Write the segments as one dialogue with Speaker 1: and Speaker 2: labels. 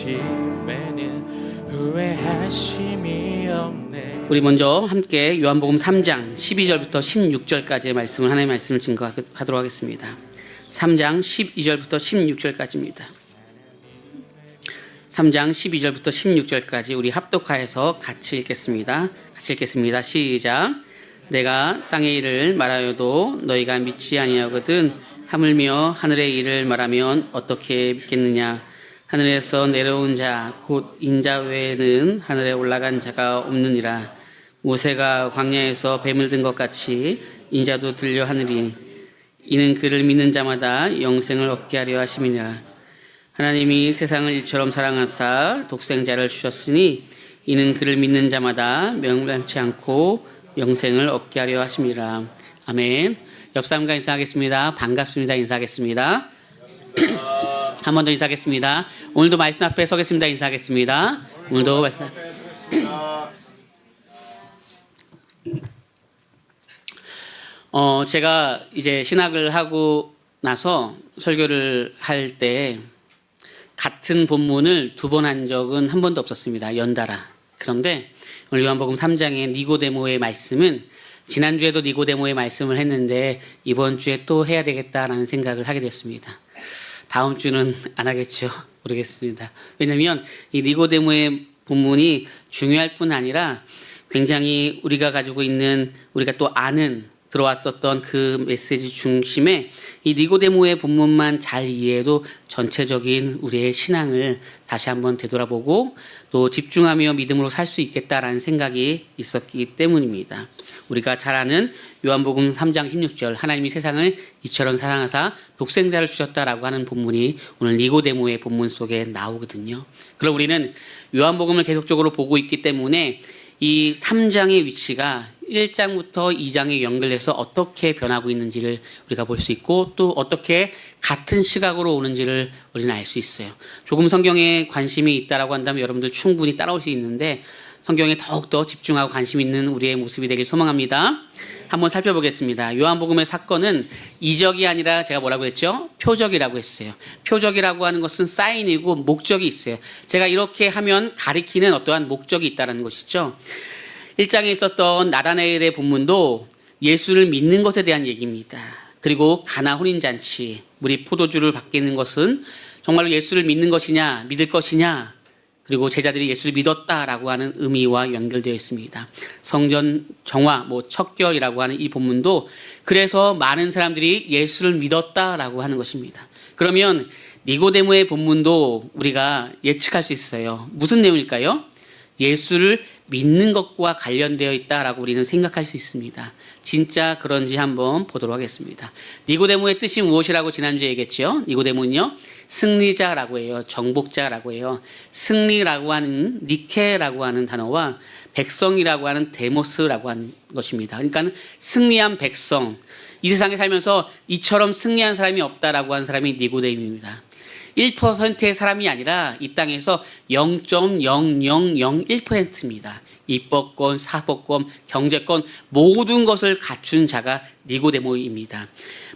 Speaker 1: 부르심에는 후회하심이 없네.
Speaker 2: 우리 먼저 함께 요한복음 3장 12절부터 16절까지의 말씀을 하나님의 말씀을 증거하도록 하겠습니다. 3장 12절부터 16절까지입니다. 3장 12절부터 16절까지 우리 합독하여서 같이 읽겠습니다. 시작. 내가 땅의 일을 말하여도 너희가 믿지 아니하거든 하물며 하늘의 일을 말하면 어떻게 믿겠느냐. 하늘에서 내려온 자 곧 인자 외에는 하늘에 올라간 자가 없느니라. 모세가 광야에서 뱀을 든 것 같이 인자도 들려 하느니 이는 그를 믿는 자마다 영생을 얻게 하려 하심이니라. 하나님이 세상을 이처럼 사랑하사 독생자를 주셨으니 이는 그를 믿는 자마다 멸망치 않고 영생을 얻게 하려 하심이라. 아멘. 옆 사람과 인사하겠습니다. 반갑습니다. 인사하겠습니다. 한 번 더 인사하겠습니다. 오늘도 말씀 앞에 서겠습니다. 인사하겠습니다. 오늘도 말씀 제가 이제 신학을 하고 나서 설교를 할 때 같은 본문을 두 번 한 적은 한 번도 없었습니다. 연달아. 그런데 오늘 요한복음 3장의 니고데모의 말씀은 지난주에도 니고데모의 말씀을 했는데 이번 주에 또 해야 되겠다라는 생각을 하게 됐습니다. 다음 주는 안 하겠죠. 모르겠습니다. 왜냐하면 이 니고데모의 본문이 중요할 뿐 아니라 굉장히 우리가 가지고 있는 우리가 또 아는 들어왔었던 그 메시지 중심에 이 니고데모의 본문만 잘 이해해도 전체적인 우리의 신앙을 다시 한번 되돌아보고 또 집중하며 믿음으로 살 수 있겠다라는 생각이 있었기 때문입니다. 우리가 잘 아는 요한복음 3장 16절 하나님이 세상을 이처럼 사랑하사 독생자를 주셨다라고 하는 본문이 오늘 니고데모의 본문 속에 나오거든요. 그럼 우리는 요한복음을 계속적으로 보고 있기 때문에 이 3장의 위치가 1장부터 2장에 연결해서 어떻게 변하고 있는지를 우리가 볼 수 있고 또 어떻게 같은 시각으로 오는지를 우리는 알 수 있어요. 조금 성경에 관심이 있다라고 한다면 여러분들 충분히 따라올 수 있는데 성경에 더욱더 집중하고 관심 있는 우리의 모습이 되길 소망합니다. 한번 살펴보겠습니다. 요한복음의 사건은 이적이 아니라 제가 뭐라고 했죠? 표적이라고 했어요. 표적이라고 하는 것은 사인이고 목적이 있어요. 제가 이렇게 하면 가리키는 어떠한 목적이 있다는 것이죠. 1장에 있었던 나다나엘의 본문도 예수를 믿는 것에 대한 얘기입니다. 그리고 가나 혼인잔치, 물이 포도주를 바뀌는 것은 정말로 예수를 믿는 것이냐, 믿을 것이냐, 그리고 제자들이 예수를 믿었다라고 하는 의미와 연결되어 있습니다. 성전 정화, 척결이라고 하는 이 본문도 그래서 많은 사람들이 예수를 믿었다라고 하는 것입니다. 그러면 니고데모의 본문도 우리가 예측할 수 있어요. 무슨 내용일까요? 예수를 믿는 것과 관련되어 있다라고 우리는 생각할 수 있습니다. 진짜 그런지 한번 보도록 하겠습니다. 니고데모의 뜻이 무엇이라고 지난주에 얘기했죠? 니고데모는요, 승리자라고 해요. 정복자라고 해요. 승리라고 하는 니케라고 하는 단어와 백성이라고 하는 데모스라고 하는 것입니다. 그러니까 승리한 백성. 이 세상에 살면서 이처럼 승리한 사람이 없다라고 하는 사람이 니고데모입니다. 1%의 사람이 아니라 이 땅에서 0.0001%입니다. 입법권, 사법권, 경제권 모든 것을 갖춘 자가 니고데모입니다.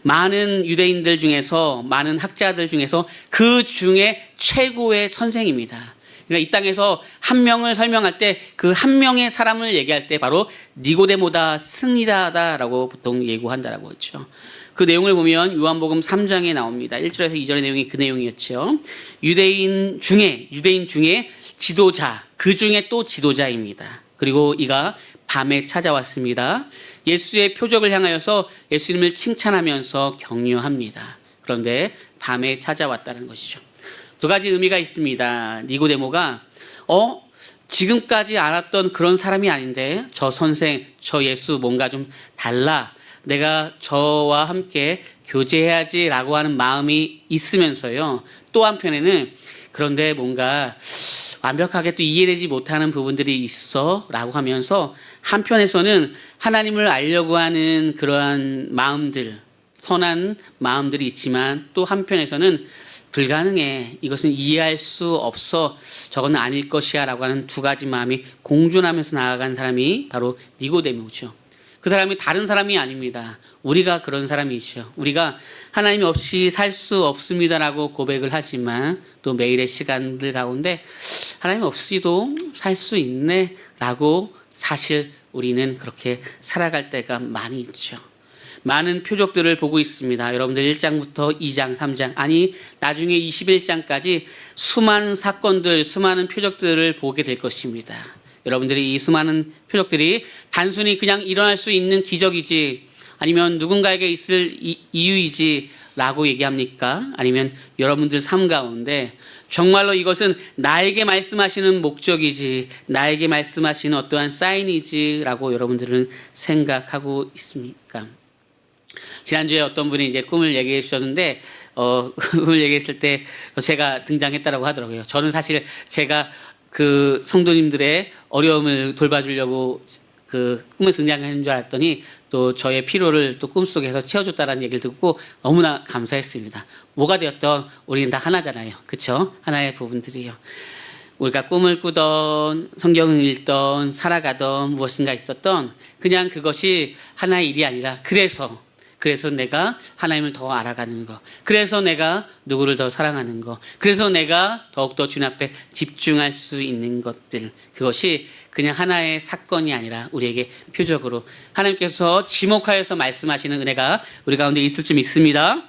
Speaker 2: 많은 유대인들 중에서 많은 학자들 중에서 그 중에 최고의 선생입니다. 그러니까 이 땅에서 한 명을 설명할 때 그 한 명의 사람을 얘기할 때 바로 니고데모다 승리자다라고 보통 예고한다라고 했죠. 그 내용을 보면 요한복음 3장에 나옵니다. 1절에서 2절의 내용이 그 내용이었죠. 유대인 중에 지도자, 그 중에 또 지도자입니다. 그리고 이가 밤에 찾아왔습니다. 예수의 표적을 향하여서 예수님을 칭찬하면서 격려합니다. 그런데 밤에 찾아왔다는 것이죠. 두 가지 의미가 있습니다. 니고데모가 지금까지 알았던 그런 사람이 아닌데 저 선생, 저 예수 뭔가 좀 달라. 내가 저와 함께 교제해야지라고 하는 마음이 있으면서요. 또 한편에는 그런데 뭔가 완벽하게 또 이해되지 못하는 부분들이 있어 라고 하면서 한편에서는 하나님을 알려고 하는 그러한 마음들, 선한 마음들이 있지만 또 한편에서는 불가능해, 이것은 이해할 수 없어, 저건 아닐 것이야 라고 하는 두 가지 마음이 공존하면서 나아간 사람이 바로 니고데모죠. 그 사람이 다른 사람이 아닙니다. 우리가 그런 사람이죠. 우리가 하나님 없이 살 수 없습니다라고 고백을 하지만 또 매일의 시간들 가운데 하나님 없이도 살 수 있네라고 사실 우리는 그렇게 살아갈 때가 많이 있죠. 많은 표적들을 보고 있습니다. 여러분들 1장부터 2장, 3장, 아니 나중에 21장까지 수많은 사건들, 수많은 표적들을 보게 될 것입니다. 여러분들이 이 수많은 표적들이 단순히 그냥 일어날 수 있는 기적이지 아니면 누군가에게 있을 이유이지 라고 얘기합니까? 아니면 여러분들 삶 가운데 정말로 이것은 나에게 말씀하시는 목적이지 나에게 말씀하시는 어떠한 사인이지 라고 여러분들은 생각하고 있습니까? 지난주에 어떤 분이 이제 꿈을 얘기해 주셨는데 꿈을 얘기했을 때 제가 등장했다라고 하더라고요. 저는 사실 제가 그 성도님들의 어려움을 돌봐주려고 그 꿈에 등장한 줄 알았더니 또 저의 피로를 또 꿈속에서 채워줬다라는 얘기를 듣고 너무나 감사했습니다. 뭐가 되었던 우리는 다 하나잖아요. 그렇죠? 하나의 부분들이요. 우리가 꿈을 꾸던 성경을 읽던 살아가던 무엇인가 있었던 그냥 그것이 하나의 일이 아니라 그래서 내가 하나님을 더 알아가는 거. 그래서 내가 누구를 더 사랑하는 거. 그래서 내가 더욱더 주님 앞에 집중할 수 있는 것들. 그것이 그냥 하나의 사건이 아니라 우리에게 표적으로 하나님께서 지목하여서 말씀하시는 은혜가 우리 가운데 있을 줄 믿습니다.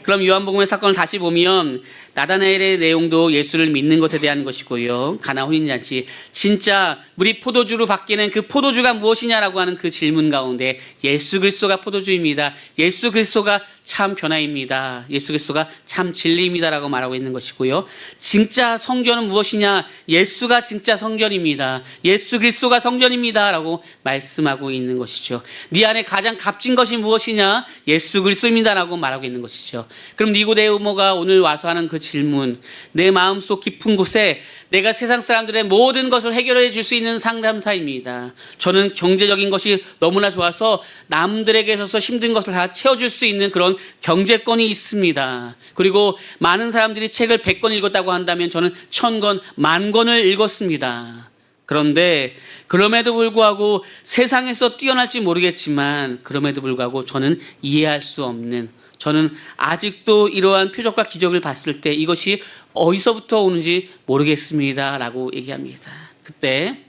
Speaker 2: 그럼 요한복음의 사건을 다시 보면 나다나엘의 내용도 예수를 믿는 것에 대한 것이고요. 가나 혼인잔치 진짜 우리 포도주로 바뀌는 그 포도주가 무엇이냐라고 하는 그 질문 가운데 예수 그리스도가 포도주입니다. 예수 그리스도가 참 변화입니다. 예수 그리스도가 참 진리입니다라고 말하고 있는 것이고요. 진짜 성전은 무엇이냐? 예수가 진짜 성전입니다. 예수 그리스도가 성전입니다라고 말씀하고 있는 것이죠. 네 안에 가장 값진 것이 무엇이냐? 예수 그리스도입니다라고 말하고 있는 것이죠. 그럼 니고데모가 오늘 와서 하는 그 질문, 내 마음속 깊은 곳에 내가 세상 사람들의 모든 것을 해결해 줄 수 있는 상담사입니다. 저는 경제적인 것이 너무나 좋아서 남들에게 있어서 힘든 것을 다 채워줄 수 있는 그런 경제권이 있습니다. 그리고 많은 사람들이 책을 100권 읽었다고 한다면 저는 1000권, 10,000권을 읽었습니다. 그런데 그럼에도 불구하고 세상에서 뛰어날지 모르겠지만 그럼에도 불구하고 저는 이해할 수 없는 저는 아직도 이러한 표적과 기적을 봤을 때 이것이 어디서부터 오는지 모르겠습니다 라고 얘기합니다. 그때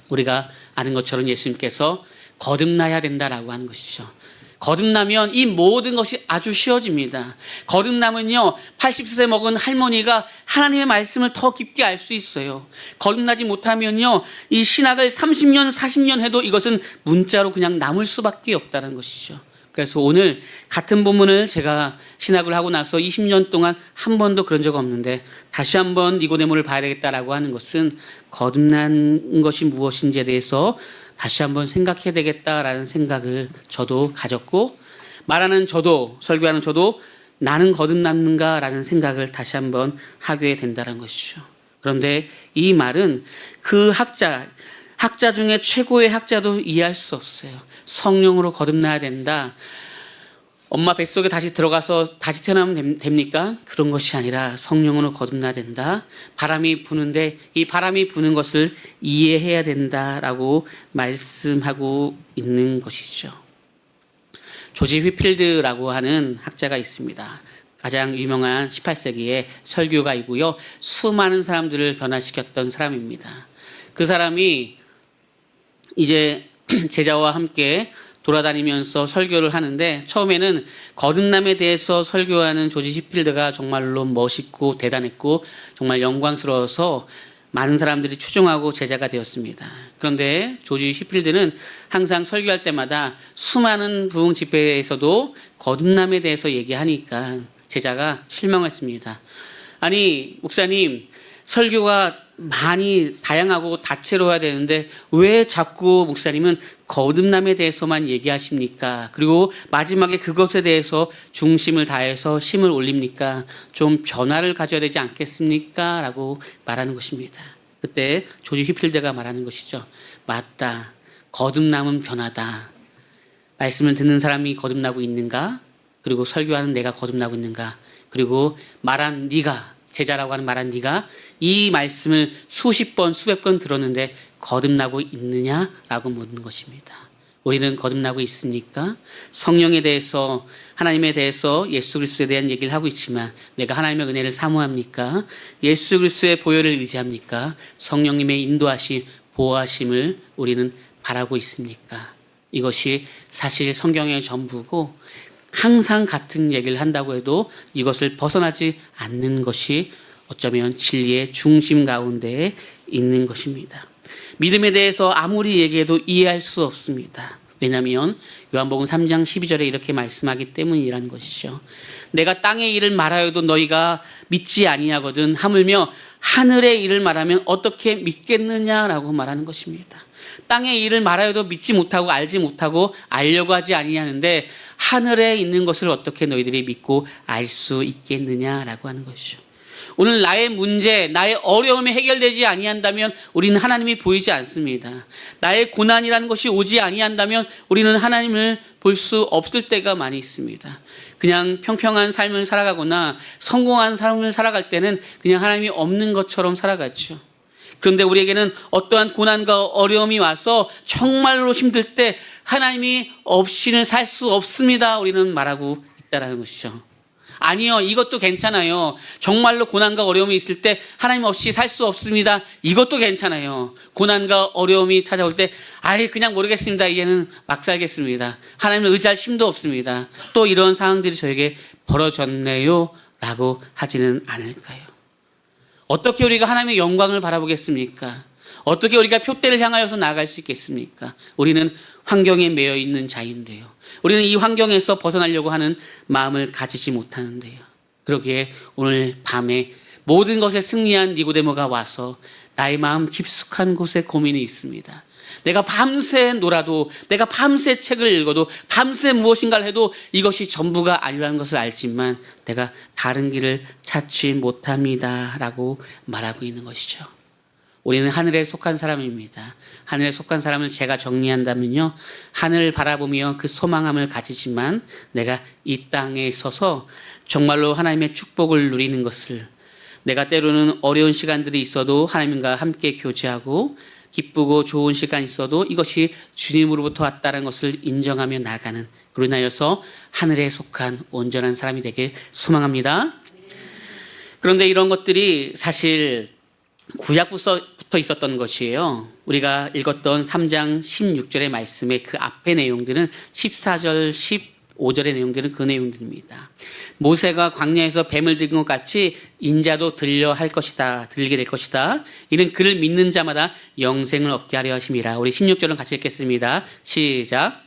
Speaker 2: 우리가 아는 것처럼 예수님께서 거듭나야 된다라고 하는 것이죠. 거듭나면 이 모든 것이 아주 쉬워집니다. 거듭나면요 80세 먹은 할머니가 하나님의 말씀을 더 깊게 알 수 있어요. 거듭나지 못하면요 이 신학을 30년 40년 해도 이것은 문자로 그냥 남을 수밖에 없다는 것이죠. 그래서 오늘 같은 본문을 제가 신학을 하고 나서 20년 동안 한 번도 그런 적 없는데 다시 한번 니고데모를 봐야 되겠다라고 하는 것은 거듭난 것이 무엇인지에 대해서 다시 한번 생각해야 되겠다라는 생각을 저도 가졌고 말하는 저도 설교하는 저도 나는 거듭났는가라는 생각을 다시 한번 하게 된다는 것이죠. 그런데 이 말은 그 학자 중에 최고의 학자도 이해할 수 없어요. 성령으로 거듭나야 된다. 엄마 뱃속에 다시 들어가서 다시 태어나면 됩니까? 그런 것이 아니라 성령으로 거듭나야 된다. 바람이 부는데 이 바람이 부는 것을 이해해야 된다라고 말씀하고 있는 것이죠. 조지 휘필드라고 하는 학자가 있습니다. 가장 유명한 18세기의 설교가이고요. 수많은 사람들을 변화시켰던 사람입니다. 그 사람이 이제 제자와 함께 돌아다니면서 설교를 하는데 처음에는 거듭남에 대해서 설교하는 조지 휘필드가 정말로 멋있고 대단했고 정말 영광스러워서 많은 사람들이 추종하고 제자가 되었습니다. 그런데 조지 휘필드는 항상 설교할 때마다 수많은 부흥 집회에서도 거듭남에 대해서 얘기하니까 제자가 실망했습니다. 아니 목사님 설교가 많이 다양하고 다채로워야 되는데 왜 자꾸 목사님은 거듭남에 대해서만 얘기하십니까? 그리고 마지막에 그것에 대해서 중심을 다해서 힘을 올립니까? 좀 변화를 가져야 되지 않겠습니까? 라고 말하는 것입니다. 그때 조지 휘필드가 말하는 것이죠. 맞다. 거듭남은 변화다. 말씀을 듣는 사람이 거듭나고 있는가? 그리고 설교하는 내가 거듭나고 있는가? 그리고 말한 네가 제자라고 하는 말한 네가 이 말씀을 수십 번 수백 번 들었는데 거듭나고 있느냐라고 묻는 것입니다. 우리는 거듭나고 있습니까? 성령에 대해서, 하나님에 대해서, 예수 그리스도에 대한 얘기를 하고 있지만 내가 하나님의 은혜를 사모합니까? 예수 그리스도의 보혈을 의지합니까? 성령님의 인도하심, 보호하심을 우리는 바라고 있습니까? 이것이 사실 성경의 전부고, 항상 같은 얘기를 한다고 해도 이것을 벗어나지 않는 것이 어쩌면 진리의 중심 가운데에 있는 것입니다. 믿음에 대해서 아무리 얘기해도 이해할 수 없습니다. 왜냐하면 요한복음 3장 12절에 이렇게 말씀하기 때문이라는 것이죠. 내가 땅의 일을 말하여도 너희가 믿지 아니하거든 하물며 하늘의 일을 말하면 어떻게 믿겠느냐라고 말하는 것입니다. 땅의 일을 말하여도 믿지 못하고 알지 못하고 알려고 하지 아니하는데 하늘에 있는 것을 어떻게 너희들이 믿고 알 수 있겠느냐라고 하는 것이죠. 오늘 나의 문제, 나의 어려움이 해결되지 아니한다면 우리는 하나님이 보이지 않습니다. 나의 고난이라는 것이 오지 아니한다면 우리는 하나님을 볼 수 없을 때가 많이 있습니다. 그냥 평평한 삶을 살아가거나 성공한 삶을 살아갈 때는 그냥 하나님이 없는 것처럼 살아가죠. 그런데 우리에게는 어떠한 고난과 어려움이 와서 정말로 힘들 때 하나님이 없이는 살 수 없습니다. 우리는 말하고 있다는 것이죠. 아니요, 이것도 괜찮아요. 정말로 고난과 어려움이 있을 때 하나님 없이 살 수 없습니다. 이것도 괜찮아요. 고난과 어려움이 찾아올 때 그냥 모르겠습니다. 이제는 막 살겠습니다. 하나님을 의지할 힘도 없습니다. 또 이런 상황들이 저에게 벌어졌네요 라고 하지는 않을까요? 어떻게 우리가 하나님의 영광을 바라보겠습니까? 어떻게 우리가 표대를 향하여서 나아갈 수 있겠습니까? 우리는 환경에 매여 있는 자인데요. 우리는 이 환경에서 벗어나려고 하는 마음을 가지지 못하는데요. 그러기에 오늘 밤에 모든 것에 승리한 니고데모가 와서 나의 마음 깊숙한 곳에 고민이 있습니다. 내가 밤새 놀아도, 내가 밤새 책을 읽어도, 밤새 무엇인가를 해도 이것이 전부가 아니라는 것을 알지만 내가 다른 길을 찾지 못합니다 라고 말하고 있는 것이죠. 우리는 하늘에 속한 사람입니다. 하늘에 속한 사람을 제가 정리한다면요, 하늘을 바라보며 그 소망함을 가지지만 내가 이 땅에 있어서 정말로 하나님의 축복을 누리는 것을, 내가 때로는 어려운 시간들이 있어도 하나님과 함께 교제하고 기쁘고 좋은 시간이 있어도 이것이 주님으로부터 왔다는 것을 인정하며 나아가는, 그로 인하여서 하늘에 속한 온전한 사람이 되길 소망합니다. 그런데 이런 것들이 사실 구약부터 있었던 것이에요. 우리가 읽었던 3장 16절의 말씀의 그 앞의 내용들은 14절, 15절의 내용들은 그 내용들입니다. 모세가 광야에서 뱀을 들은 것 같이 인자도 들려 할 것이다, 들리게 될 것이다. 이는 그를 믿는 자마다 영생을 얻게 하려 하심이라. 우리 16절은 같이 읽겠습니다. 시작.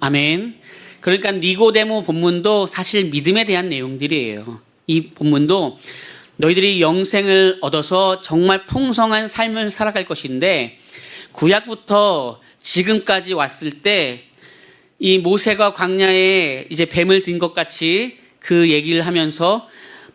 Speaker 2: 아멘. 그러니까 니고데모 본문도 사실 믿음에 대한 내용들이에요. 이 본문도 너희들이 영생을 얻어서 정말 풍성한 삶을 살아갈 것인데, 구약부터 지금까지 왔을 때 이 모세가 광야에 이제 뱀을 든 것 같이 그 얘기를 하면서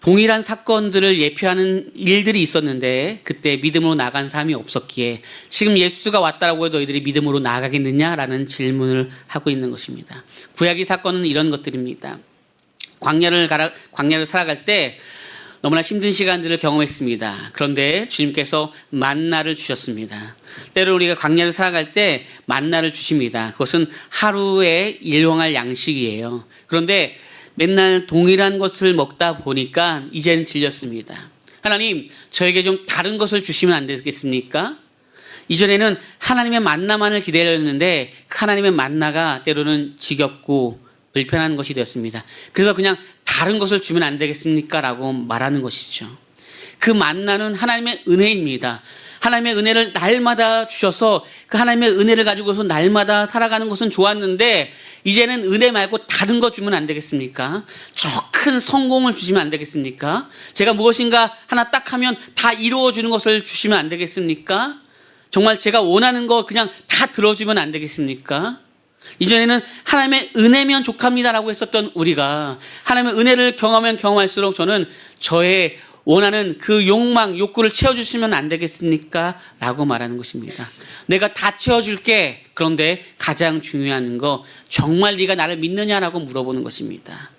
Speaker 2: 동일한 사건들을 예표하는 일들이 있었는데 그때 믿음으로 나간 사람이 없었기에 지금 예수가 왔다라고 해도 너희들이 믿음으로 나아가겠느냐라는 질문을 하고 있는 것입니다. 구약의 사건은 이런 것들입니다. 광야를 살아갈 때 너무나 힘든 시간들을 경험했습니다. 그런데 주님께서 만나를 주셨습니다. 때로 우리가 광야를 살아갈 때 만나를 주십니다. 그것은 하루에 일용할 양식이에요. 그런데 맨날 동일한 것을 먹다 보니까 이제는 질렸습니다. 하나님, 저에게 좀 다른 것을 주시면 안 되겠습니까? 이전에는 하나님의 만나만을 기다렸는데 그 하나님의 만나가 때로는 지겹고 불편한 것이 되었습니다. 그래서 그냥 다른 것을 주면 안 되겠습니까? 라고 말하는 것이죠. 그 만나는 하나님의 은혜입니다. 하나님의 은혜를 날마다 주셔서 그 하나님의 은혜를 가지고서 날마다 살아가는 것은 좋았는데 이제는 은혜 말고 다른 거 주면 안 되겠습니까? 저 큰 성공을 주시면 안 되겠습니까? 제가 무엇인가 하나 딱 하면 다 이루어주는 것을 주시면 안 되겠습니까? 정말 제가 원하는 거 그냥 다 들어주면 안 되겠습니까? 이전에는 하나님의 은혜면 족합니다라고 했었던 우리가 하나님의 은혜를 경험하면 경험할수록 저는 저의 원하는 그 욕망, 욕구를 채워주시면 안 되겠습니까? 라고 말하는 것입니다. 내가 다 채워줄게. 그런데 가장 중요한 거, 정말 네가 나를 믿느냐라고 물어보는 것입니다.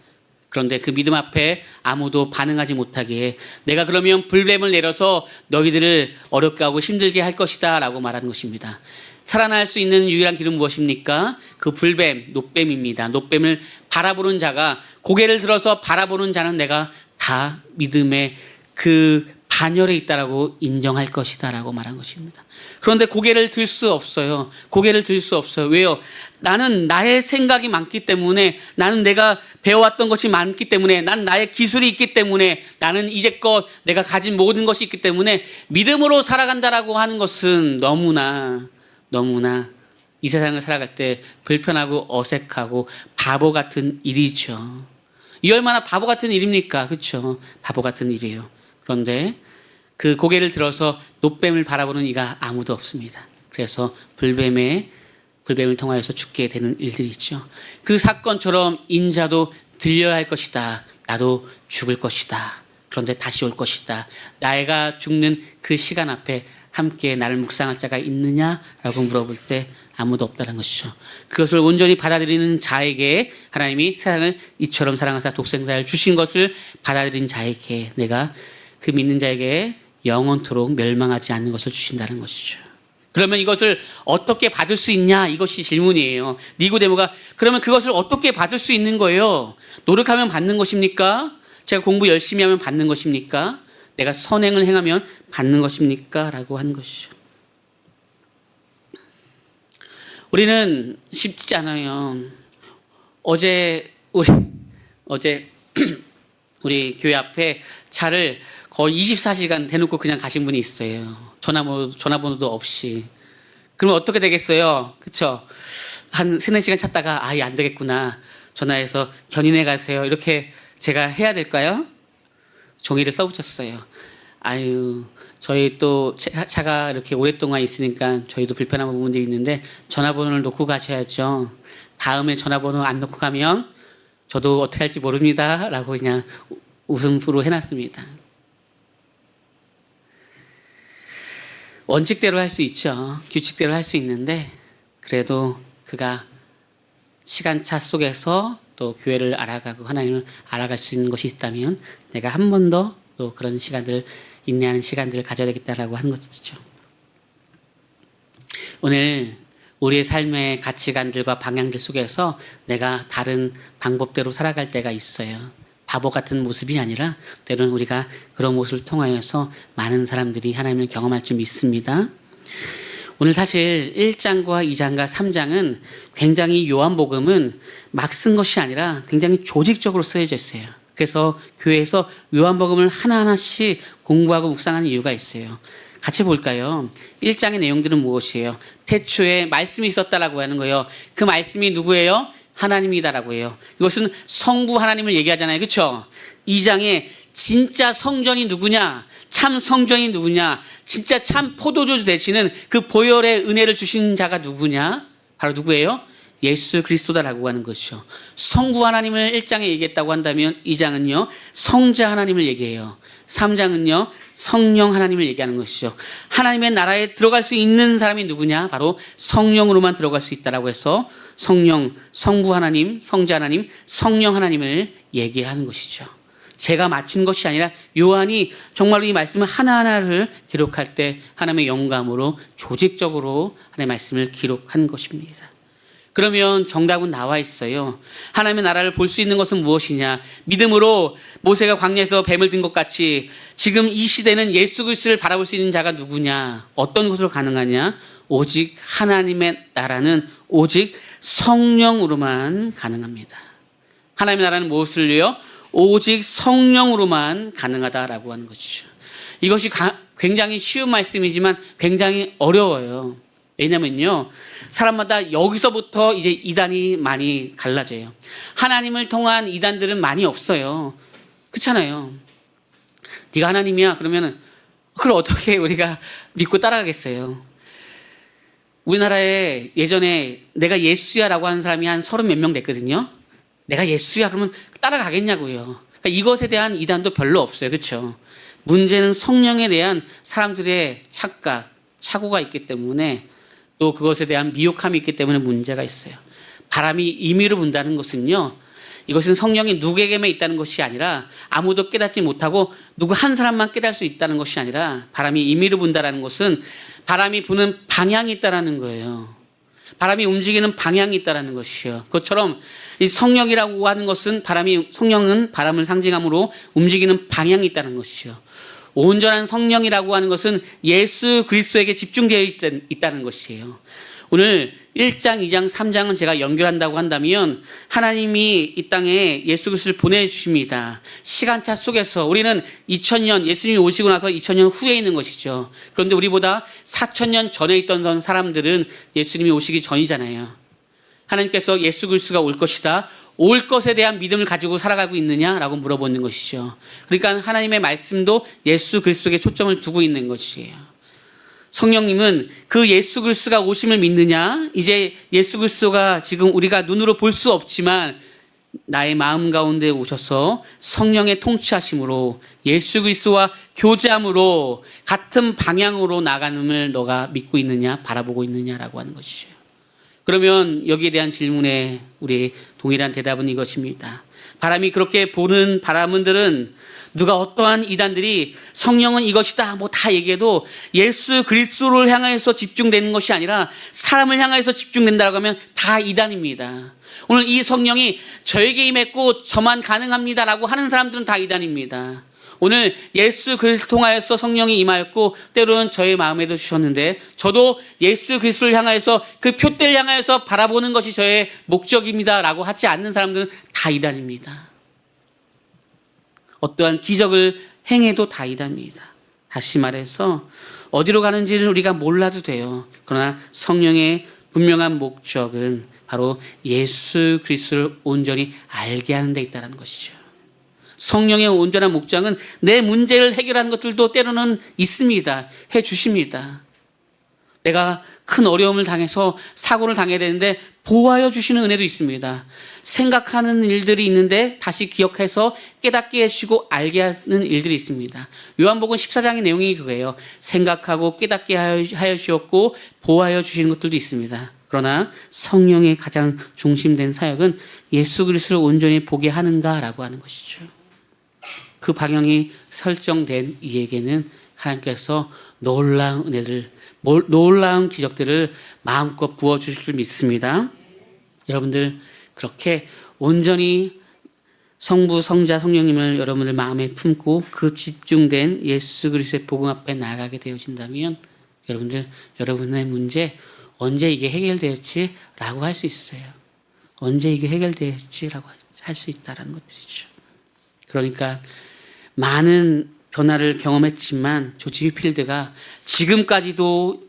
Speaker 2: 그런데 그 믿음 앞에 아무도 반응하지 못하게 내가 그러면 불뱀을 내려서 너희들을 어렵게 하고 힘들게 할 것이다 라고 말하는 것입니다. 살아날 수 있는 유일한 길은 무엇입니까? 그 불뱀, 놋뱀입니다. 놋뱀을 바라보는 자가, 고개를 들어서 바라보는 자는 내가 다 믿음의 그 반열에 있다라고 인정할 것이다 라고 말한 것입니다. 그런데 고개를 들 수 없어요. 고개를 들 수 없어요. 왜요? 나는 나의 생각이 많기 때문에, 나는 내가 배워왔던 것이 많기 때문에, 난 나의 기술이 있기 때문에, 나는 이제껏 내가 가진 모든 것이 있기 때문에 믿음으로 살아간다라고 하는 것은 너무나 이 세상을 살아갈 때 불편하고 어색하고 바보 같은 일이죠. 이 얼마나 바보 같은 일입니까? 그렇죠? 바보 같은 일이에요. 그런데 그 고개를 들어서 놋뱀을 바라보는 이가 아무도 없습니다. 그래서 불뱀을 통하여서 죽게 되는 일들이 있죠. 그 사건처럼 인자도 들려야 할 것이다. 나도 죽을 것이다. 그런데 다시 올 것이다. 나이가 죽는 그 시간 앞에 함께 나를 묵상할 자가 있느냐라고 물어볼 때 아무도 없다는 것이죠. 그것을 온전히 받아들이는 자에게 하나님이 세상을 이처럼 사랑하사 독생자를 주신 것을 받아들인 자에게, 내가 그 믿는 자에게 영원토록 멸망하지 않는 것을 주신다는 것이죠. 그러면 이것을 어떻게 받을 수 있냐? 이것이 질문이에요. 니고데모가 그러면 그것을 어떻게 받을 수 있는 거예요? 노력하면 받는 것입니까? 제가 공부 열심히 하면 받는 것입니까? 내가 선행을 행하면 받는 것입니까? 라고 하는 것이죠. 우리는 쉽지 않아요. 어제 우리 교회 앞에 차를 거의 24시간 대놓고 그냥 가신 분이 있어요. 전화번호도 없이. 그러면 어떻게 되겠어요? 그쵸? 한 3-4시간 찾다가, 이 안 되겠구나. 전화해서 견인해 가세요. 이렇게 제가 해야 될까요? 종이를 써붙였어요. 저희 또 차가 이렇게 오랫동안 있으니까 저희도 불편한 부분들이 있는데 전화번호를 놓고 가셔야죠. 다음에 전화번호 안 놓고 가면 저도 어떻게 할지 모릅니다. 라고 그냥 웃음으로 해놨습니다. 원칙대로 할 수 있죠. 규칙대로 할 수 있는데, 그래도 그가 시간차 속에서 또 교회를 알아가고 하나님을 알아갈 수 있는 것이 있다면 내가 한 번 더 또 그런 시간들을, 인내하는 시간들을 가져야 되겠다라고 하는 것이죠. 오늘 우리의 삶의 가치관들과 방향들 속에서 내가 다른 방법대로 살아갈 때가 있어요. 바보 같은 모습이 아니라 때로는 우리가 그런 모습을 통하여서 많은 사람들이 하나님을 경험할 줄 믿습니다. 오늘 사실 1장과 2장과 3장은 굉장히 요한복음은 막 쓴 것이 아니라 굉장히 조직적으로 쓰여져 있어요. 그래서 교회에서 요한복음을 하나하나씩 공부하고 묵상하는 이유가 있어요. 같이 볼까요? 1장의 내용들은 무엇이에요? 태초에 말씀이 있었다라고 하는 거예요. 그 말씀이 누구예요? 하나님이다라고 해요. 이것은 성부 하나님을 얘기하잖아요. 그렇죠? 2장에 진짜 성전이 누구냐? 참 성전이 누구냐? 진짜 참 포도주 되시는 그 보혈의 은혜를 주신 자가 누구냐? 바로 누구예요? 예수 그리스도다라고 하는 것이죠. 성부 하나님을 1장에 얘기했다고 한다면 2장은요 성자 하나님을 얘기해요. 3장은요 성령 하나님을 얘기하는 것이죠. 하나님의 나라에 들어갈 수 있는 사람이 누구냐? 바로 성령으로만 들어갈 수 있다라고 해서 성령, 성부 하나님, 성자 하나님, 성령 하나님을 얘기하는 것이죠. 제가 맞춘 것이 아니라 요한이 정말로 이 말씀을 하나하나를 기록할 때 하나님의 영감으로 조직적으로 하나님의 말씀을 기록한 것입니다. 그러면 정답은 나와 있어요. 하나님의 나라를 볼 수 있는 것은 무엇이냐? 믿음으로 모세가 광야에서 뱀을 든 것 같이 지금 이 시대는 예수 그리스도를 바라볼 수 있는 자가 누구냐? 어떤 것으로 가능하냐? 오직 하나님의 나라는 오직 성령으로만 가능합니다. 하나님의 나라는 무엇을요? 오직 성령으로만 가능하다라고 하는 것이죠. 이것이 굉장히 쉬운 말씀이지만 굉장히 어려워요. 왜냐면요, 사람마다 여기서부터 이제 이단이 많이 갈라져요. 하나님을 통한 이단들은 많이 없어요. 그렇잖아요. 네가 하나님이야 그러면은 그걸 어떻게 우리가 믿고 따라가겠어요? 우리나라에 예전에 내가 예수야라고 하는 사람이 한 30 몇 명 됐거든요. 내가 예수야 그러면 따라가겠냐고요. 그러니까 이것에 대한 이단도 별로 없어요. 그렇죠? 문제는 성령에 대한 사람들의 착각, 착오가 있기 때문에, 또 그것에 대한 미혹함이 있기 때문에 문제가 있어요. 바람이 임의로 분다는 것은요, 이것은 성령이 누구에게만 있다는 것이 아니라 아무도 깨닫지 못하고 누구 한 사람만 깨달을 수 있다는 것이 아니라 바람이 임의로 분다라는 것은 바람이 부는 방향이 있다라는 거예요. 바람이 움직이는 방향이 있다라는 것이요. 그것처럼 이 성령이라고 하는 것은 성령은 바람을 상징함으로 움직이는 방향이 있다는 것이요. 온전한 성령이라고 하는 것은 예수 그리스도에게 집중되어 있다는 것이에요. 오늘 1장, 2장, 3장은 제가 연결한다고 한다면 하나님이 이 땅에 예수 그리스도를 보내주십니다. 시간차 속에서 우리는 2000년, 예수님이 오시고 나서 2000년 후에 있는 것이죠. 그런데 우리보다 4000년 전에 있던 사람들은 예수님이 오시기 전이잖아요. 하나님께서 예수 그리스도가 올 것이다. 올 것에 대한 믿음을 가지고 살아가고 있느냐라고 물어보는 것이죠. 그러니까 하나님의 말씀도 예수 그리스도에 초점을 두고 있는 것이에요. 성령님은 그 예수 그리스도가 오심을 믿느냐? 이제 예수 그리스도가 지금 우리가 눈으로 볼 수 없지만 나의 마음 가운데 오셔서 성령의 통치하심으로 예수 그리스도와 교제함으로 같은 방향으로 나가는을 너가 믿고 있느냐, 바라보고 있느냐라고 하는 것이죠. 그러면 여기에 대한 질문에 우리 동일한 대답은 이것입니다. 바람이 그렇게 보는 바람들은 누가 어떠한 이단들이 성령은 이것이다 뭐 다 얘기해도 예수 그리스도를 향해서 집중되는 것이 아니라 사람을 향해서 집중된다고 하면 다 이단입니다. 오늘 이 성령이 저에게 임했고 저만 가능합니다라고 하는 사람들은 다 이단입니다. 오늘 예수 그리스도를 통하여서 성령이 임하였고 때로는 저의 마음에도 주셨는데 저도 예수 그리스도를 향하여서 그 표대를 향하여서 바라보는 것이 저의 목적입니다라고 하지 않는 사람들은 다 이단입니다. 어떠한 기적을 행해도 다 이단입니다. 다시 말해서 어디로 가는지를 우리가 몰라도 돼요. 그러나 성령의 분명한 목적은 바로 예수 그리스도를 온전히 알게 하는 데 있다는 것이죠. 성령의 온전한 목적은 내 문제를 해결하는 것들도 때로는 있습니다. 해 주십니다. 내가 큰 어려움을 당해서 사고를 당해야 되는데 보호하여 주시는 은혜도 있습니다. 생각하는 일들이 있는데 다시 기억해서 깨닫게 해주시고 알게 하는 일들이 있습니다. 요한복음 14장의 내용이 그거예요. 생각하고 깨닫게 하여 주셨고 보호하여 주시는 것들도 있습니다. 그러나 성령의 가장 중심된 사역은 예수 그리스도를 온전히 보게 하는가라고 하는 것이죠. 그 방향이 설정된 이에게는 하나님께서 놀라운 은혜를, 놀라운 기적들을 마음껏 부어주실 줄 믿습니다. 여러분들 그렇게 온전히 성부, 성자, 성령님을 여러분들 마음에 품고 그 집중된 예수 그리스도의 복음 앞에 나아가게 되어진다면 여러분들 여러분의 문제 언제 이게 해결될지라고 할 수 있어요. 언제 이게 해결될지라고 할 수 있다는 것들이죠. 그러니까 많은 변화를 경험했지만 조지 휘필드가 지금까지도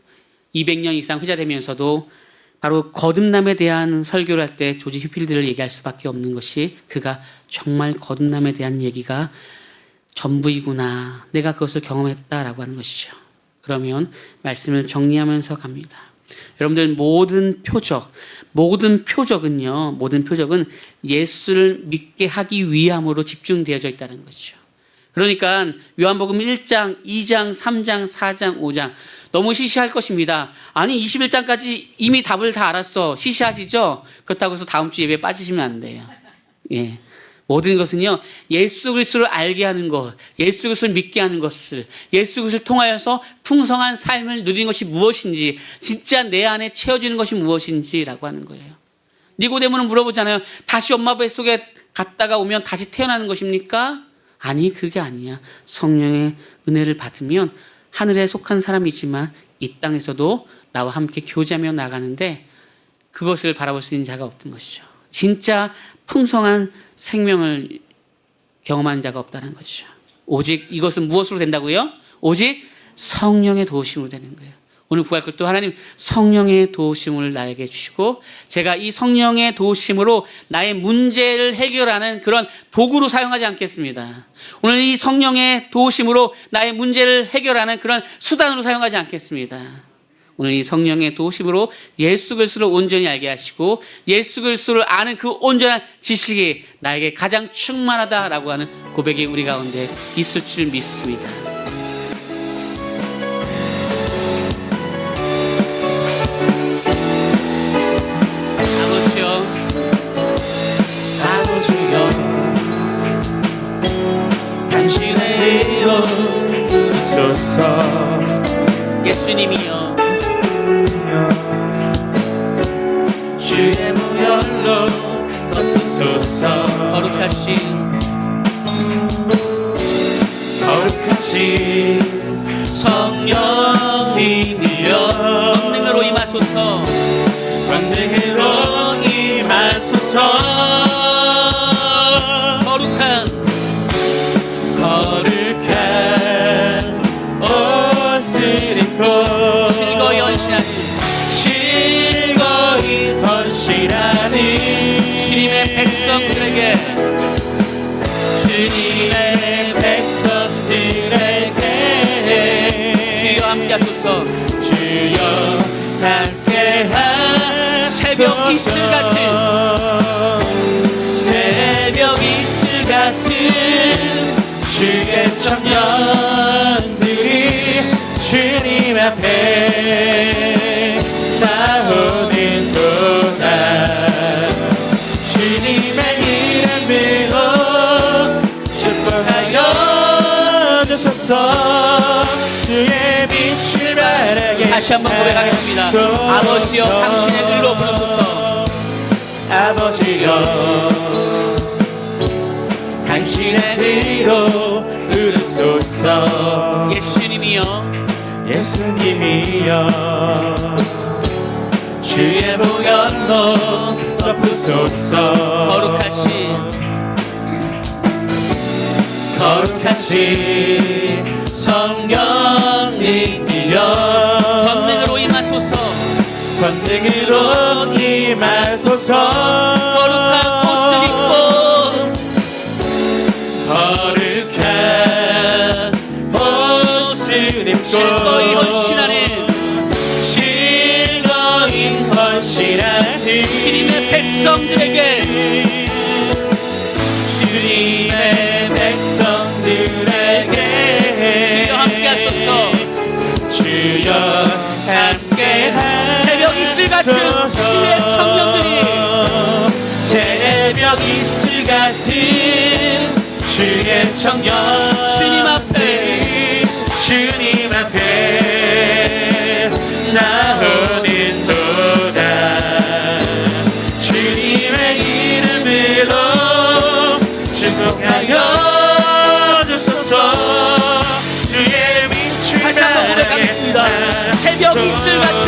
Speaker 2: 200년 이상 회자되면서도 바로 거듭남에 대한 설교를 할 때 조지 휘필드를 얘기할 수밖에 없는 것이 그가 정말 거듭남에 대한 얘기가 전부이구나. 내가 그것을 경험했다라고 하는 것이죠. 그러면 말씀을 정리하면서 갑니다. 여러분들 모든 표적은 예수를 믿게 하기 위함으로 집중되어져 있다는 것이죠. 그러니까 요한복음 1장, 2장, 3장, 4장, 5장 너무 시시할 것입니다. 아니 21장까지 이미 답을 다 알았어. 시시하시죠? 그렇다고 해서 다음 주 예배에 빠지시면 안 돼요. 예. 모든 것은요, 예수 그리스도를 알게 하는 것, 예수 그리스도를 믿게 하는 것을, 예수 그리스도를 통하여서 풍성한 삶을 누리는 것이 무엇인지, 진짜 내 안에 채워지는 것이 무엇인지라고 하는 거예요. 니고데모는 물어보잖아요. 다시 엄마 뱃속에 갔다가 오면 다시 태어나는 것입니까? 아니, 그게 아니야. 성령의 은혜를 받으면 하늘에 속한 사람이지만 이 땅에서도 나와 함께 교제하며 나가는데 그것을 바라볼 수 있는 자가 없던 것이죠. 진짜 풍성한 생명을 경험하는 자가 없다는 것이죠. 오직 이것은 무엇으로 된다고요? 오직 성령의 도우심으로 되는 거예요. 오늘 구할 것도 하나님 성령의 도우심을 나에게 주시고 제가 이 성령의 도우심으로 나의 문제를 해결하는 그런 도구로 사용하지 않겠습니다. 오늘 이 성령의 도우심으로 나의 문제를 해결하는 그런 수단으로 사용하지 않겠습니다. 오늘 이 성령의 도우심으로 예수 그리스도를 온전히 알게 하시고 예수 그리스도를 아는 그 온전한 지식이 나에게 가장 충만하다라고 하는 고백이 우리 가운데 있을 줄 믿습니다. 아버지여 예수님이여
Speaker 1: 주의 보혈로 덮으소서. 거룩하신 성령님이여
Speaker 2: 권능으로 임하소서.
Speaker 1: 권능으로 임하소서. 거룩한 옷을 입고
Speaker 2: 즐거이
Speaker 1: 헌신하는
Speaker 2: 주님의 백성들에게 주여 함께하소서.
Speaker 1: 주여 함께하
Speaker 2: 새벽 이슬 같은
Speaker 1: 주의 청년들이 주님 앞에 나오는도다. 주님의 이름으로 축복하여 주소서. 주의 빛을 바라게
Speaker 2: 다시 한번 고백하겠습니다. 아버지여 당신의 의로 부르소서.
Speaker 1: 아버지여 당신의 의로 부르소서. 예수님이여 주의 보혈로 덮으소서. 거룩하신 성령님이여
Speaker 2: 권능으로 임하소서. 거룩한 옷을 입고 즐거이 헌신하는 주님의 백성들에게 주여 함께하소서. 새벽 이슬 같은 주의 청년들이
Speaker 1: 주의 청년
Speaker 2: 주님 앞에
Speaker 1: 나오는도다. 주님의 이름으로 축복하여 주소서. 주의 빛을
Speaker 2: 다시 한번 고백하겠습니다. 새벽 이슬 같은